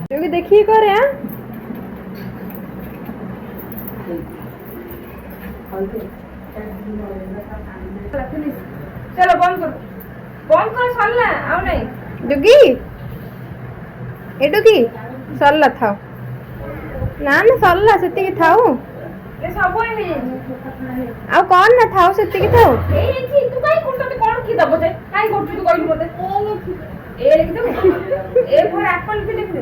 क्योंकि देखिए करे हैं चलो बंद करो सरला आउ नहीं डुगी ए डुगी सरला था ना ना सरला सेति थाऊ ए सब हे आ कौन ना थाऊ सेति थाऊ ए तू काई कोन कोन की दबो जे काई करछु तू कहलु मते ए लिख दे ए फॉर एप्पल के लिख दे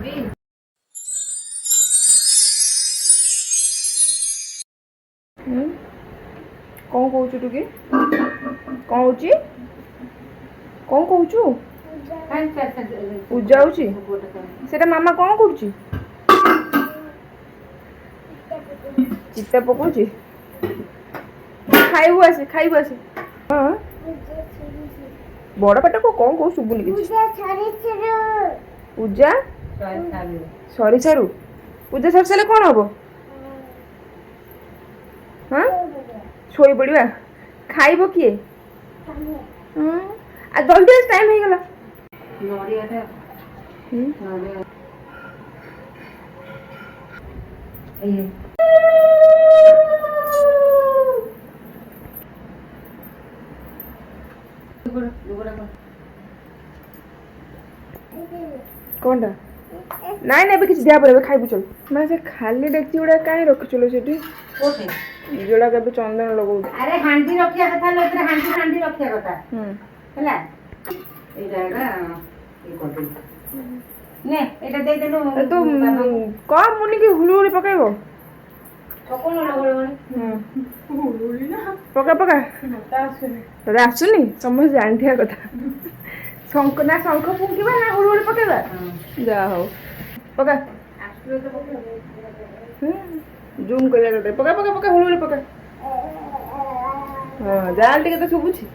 बी कौन कहूचु टुकी कौन होची कौन कहूचु पूजा होची सेटा मामा कौन करूची चित्ता पकोची खाइबु आसे हां बड़ पाटा को कौन कहू सुबुनी कि पूजा सरी सारू पूजा सरी सारे कौन हबो हाँ शोई पड़ा खाइब किए जल्दी टाइम हो गला कौनटा नाई ना किसी दिया पड़े खाइबु चल मैं से खाली डेक्ची गुड़ा कहीं रख चलो सेठी जोड़ा के चंदन लगो अरे हांडी रखिया कथा लोतरे हांडी रखिया कथा हला एटा ए कोटी ने एटा दे देलो तो कम मुनि की हुलुली पकाइबो कोन लगो हुलुली ना पका तोरा आसुनी समझ जानथिया कथा शंख फुंकीबा ना हुलुली पकाइबा जा हो पका आसुले तो पका जूम करिया करते पका हुलुली पका हां जाल टिके तो सुबुची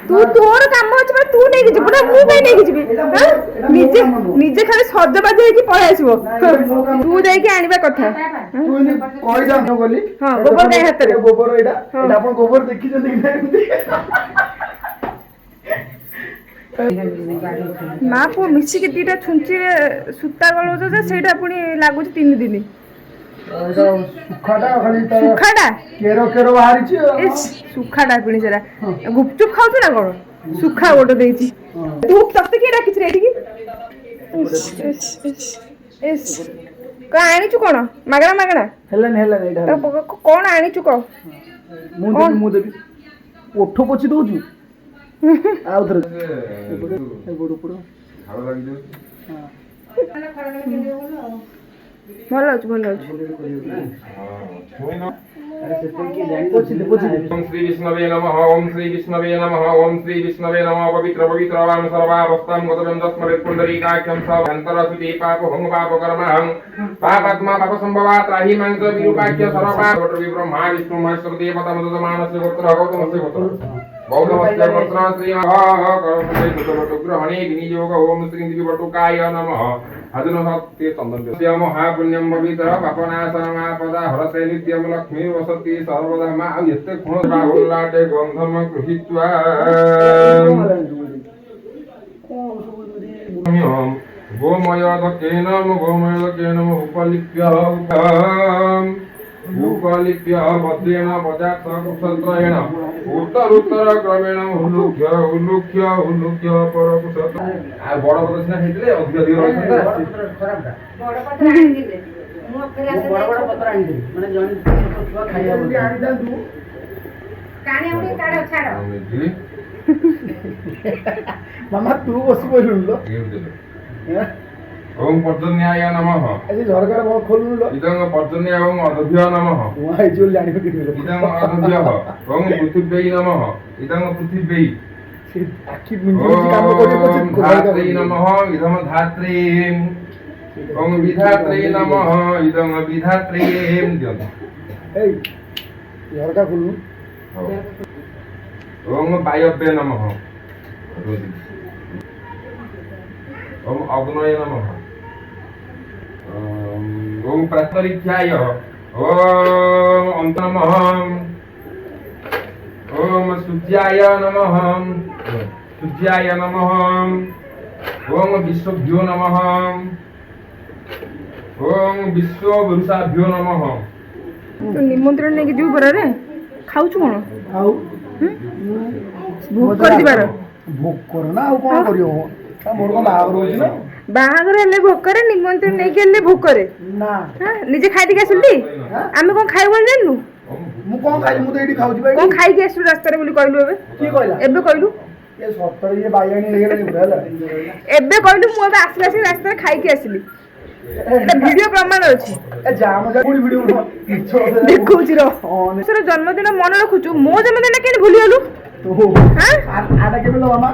तू तोर काम अछि तू नै कि पुरा मु पे नै कि निजे निजे खाली सजबाज हे कि पळै आसीबो तू जाई कि आनिबा कथा तू नि कहि जा न बोली हां गोबर गाय हाथ रे गोबर एडा अपन गोबर देखि जल्दी मां को मिसी के दीटा छुंची रे सुता गलो जे सेटा पुनी लागु 3 दिन सुखाटा खाली सुखाटा केरो बाहरी छी सुखाटा पुनी जरा गुपचुप खाउ ना कोन सुखा गोटो देछि तू तते के राखि रे एठी एस का आनी छु कोन मागणा हेलन एडा कोन आनी छु को मु देबी ओठो पोछि दोजु आ उधर बड़ खावा लागि दो हां ଭଲ ଅଛି ओम श्री विष्णवे नमः ओम श्री विष्णवे नमः ओम श्री विष्णवे नमः पवित्र पवित्रवान सर्वावस्थां गतवं तस्मरे पुंडरीकाक्षं सर्वान्तरसुते पाप हंग पाप कर्महं पापात्मा पाप संभवा त्राहि मांस विरूपाख्य सर्वपाप ब्रह्मा विष्णु महेश्वर देवता मदमानस्य पुत्र गौतमस्य पुत्र गौतमस्य पुत्र श्री करुणा ग्रहणे विनियोग ओम श्री दिव्यवटुकाय नमः हजन शक्ति चंदन से महापुण्यम पवित्र पापनाशनमापदा हरते नित्यम लक्ष्मी वसति सर्वदा मा यत्ते गुण बाहुल्लाटे गंधम गृहीत्वा गोमय दकेन उपलिप्य उपलिप्य भद्रेण पजाक्षत्रयेण उत्तर क्रमेण उल्लुख्य परकुशत आ बड़ बड़ सिना हेतले अधिक अधिक रहता ବଡ଼ ପତ୍ର ଆଣିଥିଲେ ମୁଁ ଫେରେ ଆସିଲେ ବଡ଼ ବଡ଼ ପତ୍ର ଆଣିଥିଲି ମାନେ ଜଣେ ଛୁଆ ଖାଇବା ବୋଲି ଆଣିଥାନ୍ତୁ କାଣି ଆମକୁ କାଢ ଛାଡ ମାମା ତୁ ବସି ପଇଲୁଣି ଲୋ ओम पर्जन्याय नमः ଆଜି ଝରକାଟା ବହୁତ ଖୋଲୁନି ଲୋ इदं पर्जन्याय ओम अदभ्य नमः ମୁଁ ଆଇଛି ବୋଲି ଜାଣିବି କେମିତି ଲୋ इदं अदभ्यः ओम पृथिव्यै नमः इदं पृथिव्यै ସେ ଆଖି ମିଞ୍ଜି କାମ କରିବ ओम धात्रै नमः इदं धात्रीं ओम विधात्रै नमः इदं विधात्रीं दियं ଏଇ ଝରକା ଖୋଲୁନି ओम वायव्ये नमः ओम अग्नये नमः ओम प्रातरीख्याय ओम अंत नमः ओम सूर्याय नमः सूर्याय नमः ओम विश्वभ्यो नमः ओम विश्ववरुषाभ्यो नमः ତୁ ନିମନ୍ତ୍ରଣ ନେଇକି ଯିବୁ ପରାରେ ଖାଉଛୁ କଣ ଆଉ ଭୋଗ କରିଯିବାର ଭୋକର ନା ଆଉ କଣ କରିବ ମୋର କଣ ବାହାଘର ହଉଛି ନା ବାହାଘର ହେଲେ ଭୋକରେ ନିମନ୍ତ୍ରଣ ନେଇକି ହେଲେ ଭୋକରେ ନା ନିଜେ ଖାଇଦେଇକି ଆସିଲୁ ଆମେ କଣ ଖାଇବୁ ବୋଲି ଜାଣିନୁ ମୁଁ କଣ ଖାଇବି ମୁଁ ତ ଏଇଠି ଖାଉଛି ବା କଣ ଖାଇକି ଆସିଲୁ ରାସ୍ତାରେ ବୋଲି କହିଲୁ ଏବେ କିଏ କହିଲା ଏବେ କହିଲୁ ଏ ସତରେ ଇଏ ବାଇଆଣି ହେଇଗଲା ପୁରା ହେଲା ଏବେ କହିଲୁ ମୁଁ ଏବେ ଆସିଲା ଆସିକି ରାସ୍ତାରେ ଖାଇକି ଆସିଲି এটা ভিডিও প্রমাণ ଅଛି ଏ ଜାମ ଯା କୋଉଠି ଭିଡିଓ ମିଛ କଥା ଦେଖଉଛି ର ତୋର ଜନ୍ମଦିନ ମନେ ରଖୁଛୁ ମୋ ଜନ୍ମଦିନ କେମିତି ଭୁଲିଗଲୁ ଆଟା କେବେ ଲ ମାମା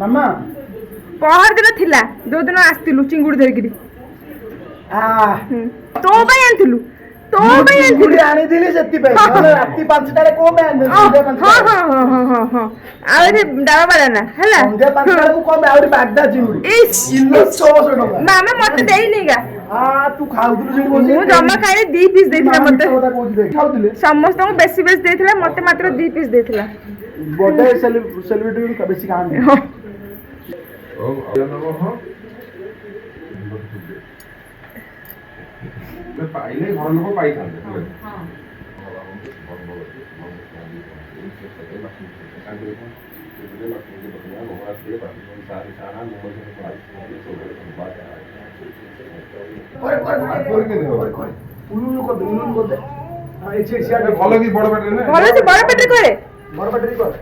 ମାମା ପହରଦିନ ଥିଲା ଯୋଉଦିନ ଆସିଥିଲୁ ଚିଙ୍ଗୁଡି ଧରିକିରି ତୋ ପାଇଁ ଆଣିଥିଲୁ ତୋ ପାଇଁ ଆଣିଥିଲୁ ଆଣିଥିଲି ସେଥିପାଇଁ ନହେଲେ ରାତି 5ଟାରେ କୋଉ ପାଇଁ ଆଣିଥିଲି ସନ୍ଧ୍ୟା 5ଟା ହଁ ଆଉ ଏଠି ଡାବା ବାଲାନା ହେଲା ସନ୍ଧ୍ୟା 5ଟାକୁ କମ ଆହୁରି ବାଗଦା ଚିଙ୍ଗୁଡି କିଲୋ 600 ଟଙ୍କା ମାମା ମତେ ଦେଇନିଗା ତୁ ଖାଉଥିଲୁ ସେଠି ବସି ମୁଁ ଜମା ଖାଇନି 2 ପିସ୍ ଦେଇଥିଲା ମତେ ଖାଉଥିଲେ ସମସ୍ତଙ୍କୁ ବେଶୀ ବେଶୀ ଦେଇଥିଲା ମତେ ମାତ୍ର 2 ପିସ୍ ଦେଇଥିଲା ବଡେ ସେଲିବ୍ରିଟି ବେଶୀ ଖାଆନ୍ତି ओम नमः तो पाइले घर लोग पाई था हां ଭଲ କି ବଡ ପାଟିରେ ନା ଭଲ ସେ ବଡ ପାଟିରେ କରେ ବଡ ପାଟିରେ କର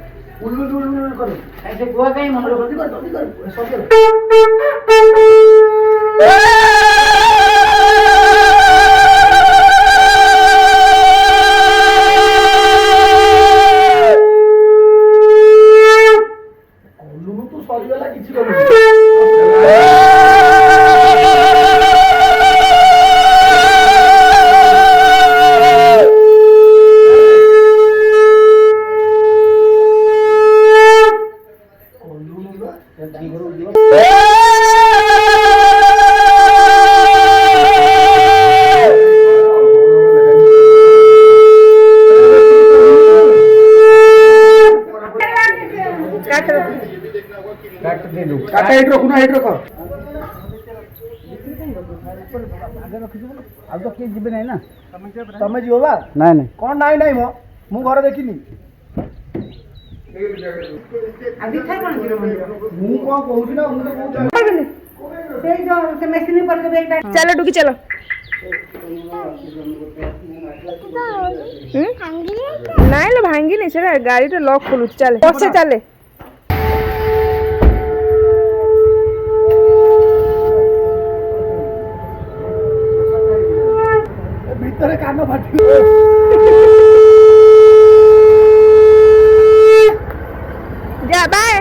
ଉଲ୍ଲୁ କର ସେ ଗୁଆ କାଇଁ ମନ ରଖନ୍ତି ଜଲ୍ଦି କର ସରିଗଲା କଲୁନୁ ତୁ ସରିଗଲା କିଛି କଲୁନୁ କାଟା ଏଇଠି ରଖୁନା ଏଇଠି ରଖ ଆଉ ତ କିଏ ଯିବେ ନାହିଁ ନା ତମେ ଯିବ ବା ନାଇଁ ନାଇଁ କଣ ନାଇଁ ନାଇଁ ମ ମୁଁ ଘରେ ଦେଖିନି ମୁଁ କଣ କହୁଛି ନା ମୁଁ ତ କହୁଛି ସେଇ ଯୋଉ ସେ ମେସିନ୍ ଉପରେ ଯୋଉ ବ୍ୟାଗଟା चलो डुकी चलो ନାଇଁ ଲୋ ଭାଙ୍ଗିନି ସେଟା ଗାଡିଟା ଲକ୍ ଖୋଲୁଛି ଚାଲେ ପଛେ ଚାଲେ ଭିତରେ କାନ ଫାଟି ଯା ବାଏ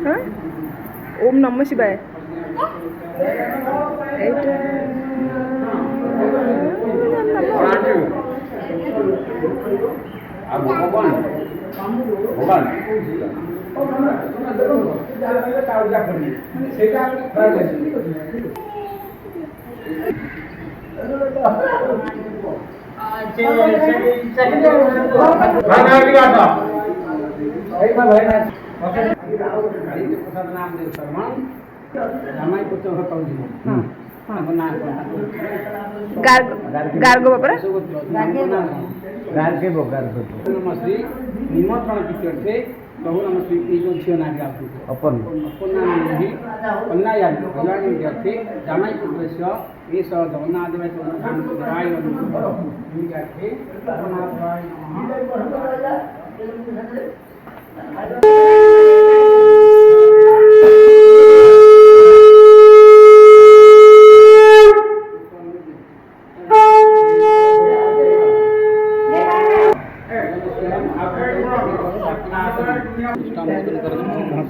हाँ ओम नमः शिवाय এইটা गार्गो बापरा निमंत्रण पिछड़े प्रभु नम श्री झील ना अपन कन्या जाती जामाई पुत्र ये सह जगन्नाथ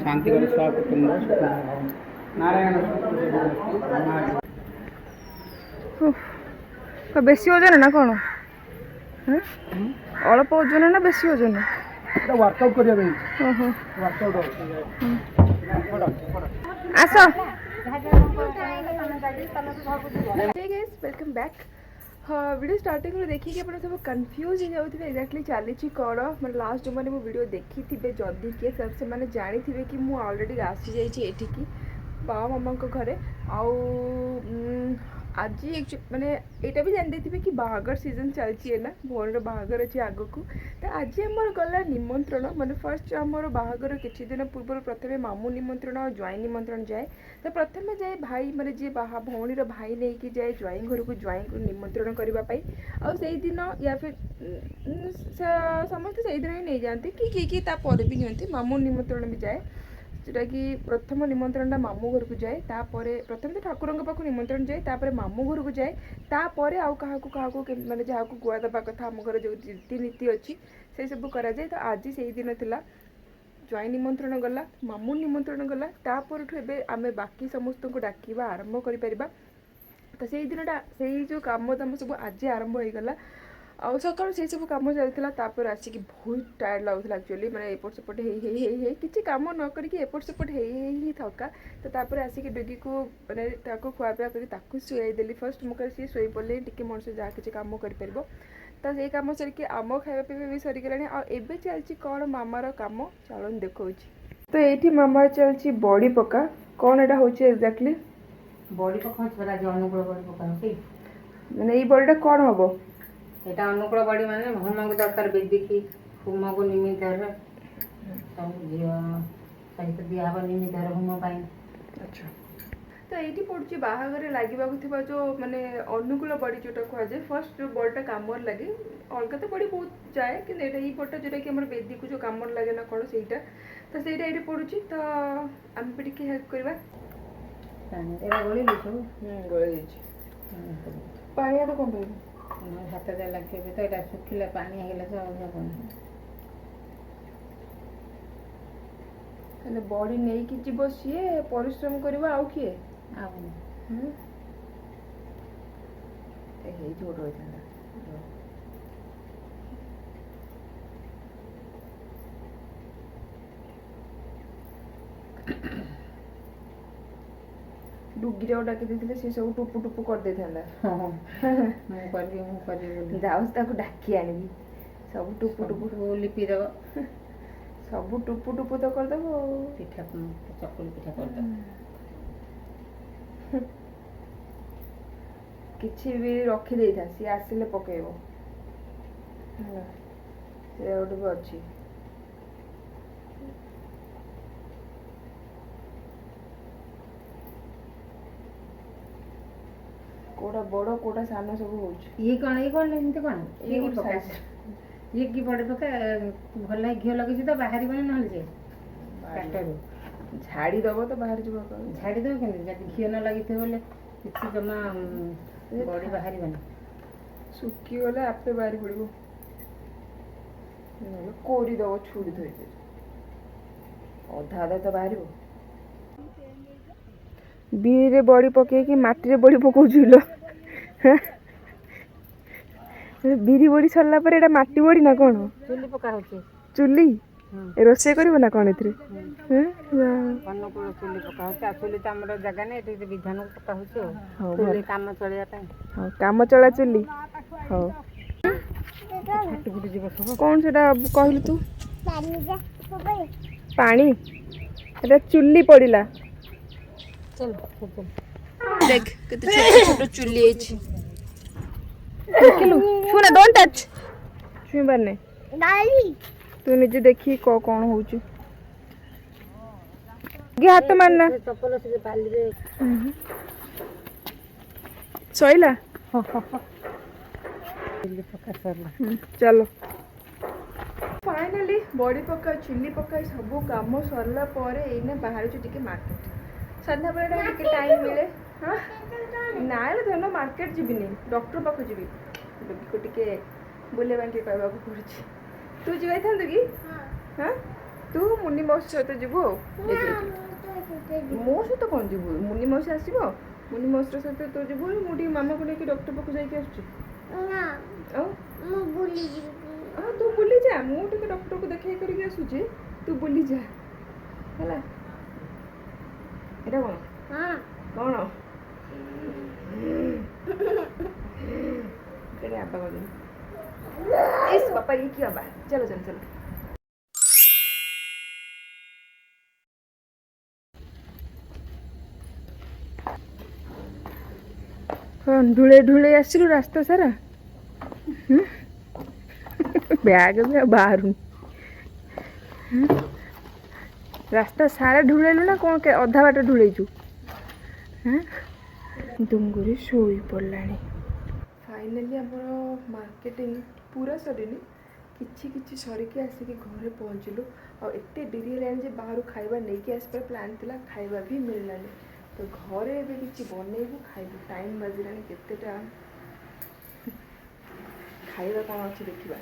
शांति नारायण बेसी ओजन ना कौन अल्प ओजन ना बेसी ओजन वर्कआउट करिया आस वेलकम बैक हाँ वीडियो स्टार्टिंग में देखिए आप सब कन्फ्यूज हो जाते एक्जाक्टली चली कौन मैं लास्ट जो मैंने मो वीडियो देखी थे जदि किए से मैंने जानी थे कि मुझे ऑलरेडी आसी जाइए बाबा मामा घरे आज मैंने यहाँ भी जानी थे कि बाहागर सीजन चलती ना भौर बाहागर अच्छे आग को तो आज आमर गला निमंत्रण माने फर्स्ट आमर बाहागर किसी दिन पूर्व प्रथम मामू निमंत्रण और ज्वाई निमंत्रण जाए तो प्रथम जाए भाई माने जी भौणी भाई नहीं कि जाए ज्वाई घर को ज्वाई को निमंत्रण करने आई दिन या फिर समस्त से दिन ही नहीं जाती कि किए भी नियंती मामू निमंत्रण भी जाए जोटा कि प्रथम निमंत्रणटा मामू घर को जाए तापर प्रथम तो ठाकुर पाख निमंत्रण जाए तापर मामू घर को जाए तापर आउ क्या माने जहाँ को गुआ दबा कथा आम घर जो रीतिनीति अच्छी से सब कराए तो आज से दिन थिला ज्वाई निमंत्रण गला मामू निमंत्रण गला तापर आम बाकी समस्त को डाकिबा आरंभ कर तो से दिनटा से जो काम दाम सब आज आरंभ हो गला आउ सका से सब कम चलता आसिक बहुत टायर्ड लगुला एक्चुअली मैंने एपट सेपट किसी कम न करके एपट सेपट ही थका तो तापर आसिक डुगी को मैंने खुआपीया कर शुआईदेली फर्स्ट मुझे सी शोई पड़े टी मनुष्य जहाँ किसी कम कर तो से कम सरिकी आम खाया पीवा भी सरीगला आबे चलती कौन मामार कम चलन देखा तो ये मामार चलती बड़ी पका कौन एटा हूँ एक्जाक्टली बड़ी पका अनुकूल बड़ी पका मैंने ये बड़ीटा कौन हम এটা অনুকূল বাড়ি মানে হোমକୁ দরকার বেদিকি হোমକୁ নিମିତ୍ତର ସବୁ ଝିଅ ସହିତ ଦିଆହବ ନିମିତ୍ତର ହୋମ ପାଇଁ। ଆଚ୍ଛା ତ ଏଇଠି ପଡ଼ୁଛି ବାହାଘରେ ଲାଗିବାକୁ ଥିବା ଯେଉଁ ମାନେ ଅନୁକୂଳ ବଡ଼ି ଯେଉଁଟା କୁହାଯାଏ ଫର୍ଷ୍ଟ ଯେଉଁ ବଡ଼ିଟା କାମରେ ଲାଗେ ଅଲଗା ତ ବଡ଼ି ବହୁତ ଯାଏ କିନ୍ତୁ ଏଇଟା ଏଇ ବଡ଼ିଟା ଯେଉଁଟାକି ଆମର ବେଦିକୁ ଯେଉଁ କାମରେ ଲାଗେ ନା କ'ଣ ସେଇଟା ତ ସେଇଟା ଏଇଠି ପଡ଼ୁଛି ତ ଆମେ ବି ଟିକେ ହେଲ୍ପ କରିବା। ଏଇଟା ଗୋଳେଇଲି ସବୁ ଗୋଳେଇ ଦେଇଛି ପାଣି ହାତ କ'ଣ ପାଇବ हाथ दे लगे तो ये सुखिला पानी हेले तो बड़ी नहीं कि जीव सी परिश्रम करवा आउ किए छोट होता डुगिरा डाकी देते से सब टुपु टुपु कर दे था जाऊँ डाकी आनी सब टुपु टुपु लिपि दब सब टुपु टुपु तो करदेव पिठा चकुली पिठा करदेव किसी भी रखी दे था सी आसिले पकेब से गोटे भी अच्छी कोड़ा बड़ कोड़ा सान सब हो ये कौन एमती कौन ये कि बड़े पका भल घी लगे तो बाहर ना झाड़ी दब तो बाहर जीव झाड़ी दब के घी न लगी बोले किसी जमा बड़ी बाहर सुखी गले आपे बाहरी पड़ो कोरी दब छुरी धोई अधा अधा तो बाहर ବିରିରେ ବଡ଼ି ପକେଇକି ମାଟିରେ ବଡ଼ି ପକଉଛୁ ଲୋ। ବିରି ବଡ଼ି ସରିଲା ପରେ ଏଇଟା ମାଟି ବଡ଼ି ନା କ'ଣ? ଚୁଲି ପକା ହଉଛି। ଚୁଲି ରୋଷେଇ କରିବ ନା କ'ଣ ଏଥିରେ? ଅନୁକୂଳ ଚୁଲି ପକା ହଉଛି। ଆଉ ଚୁଲି ତ ଆମର ଜାଗା ନାହିଁ, ଏଠି ବିଧାନକୁ ପକା ହଉଛି ଆଉ। ହଉ ଚୁଲି କାମ ଚଳିବା ପାଇଁ। ହଉ କାମ ଚଳା ଚୁଲି। ହଉ କ'ଣ ସେଟା କହିଲୁ ତୁ? ପାଣି ଏଟା ଚୁଲି ପଡ଼ିଲା। देख कितने छोटे छोटे चुल्ली है देखिलु छुना डोंट टच छुईबार ने तू निजे देखी कौन होउछु गे हाथ मारना चप्पल से बाली रे सइला चुली पका सरला। चलो फाइनली बॉडी पका चुली पका सब काम सरला परे एने बाहर टिके मार्केट सन्ध्या बेला टिके टाइम मिले। हाँ ना धन मार्केट जीविनी डॉक्टर पाक जीवी डुगी को टिके बुले बांके कहवा पड़ी तू जाई था कि हाँ तू मुन्नी मौसी सहित जीवु मो सहित कौन जीवु मुन्नी मौसी आसब मुन्नी मौसी सहित तू जीवु मुझे मामा को लेकिन डॉक्टर पाक जाके हाँ तू बुली जा मुझे डॉक्टर को देखा करके आसुची तू बुली जा है कौन कौन इस पापा ये क्या बात चलो चलो चलो कौन ढूले ढूले आसिलु रास्ता सारा बैग भी बाहर रास्ता सारा ढूलेलु ना कौन के अधा बाट ढूलेचु डुंगुरी शोई पड़लानी फाइनली आमर मार्केटिंग पूरा सरीनी किछि किछि सरिकी आसिकी घरे पहुँचलु और एते डेरी है बाहर खाइबा नहीं कि आसपर प्लान थिला खाइबा भी मिललानी तो घरे एबे किछि बनेबु खाइबु टाइम बाजिलानी केतेटा खाइबा कौन अच्छी देखा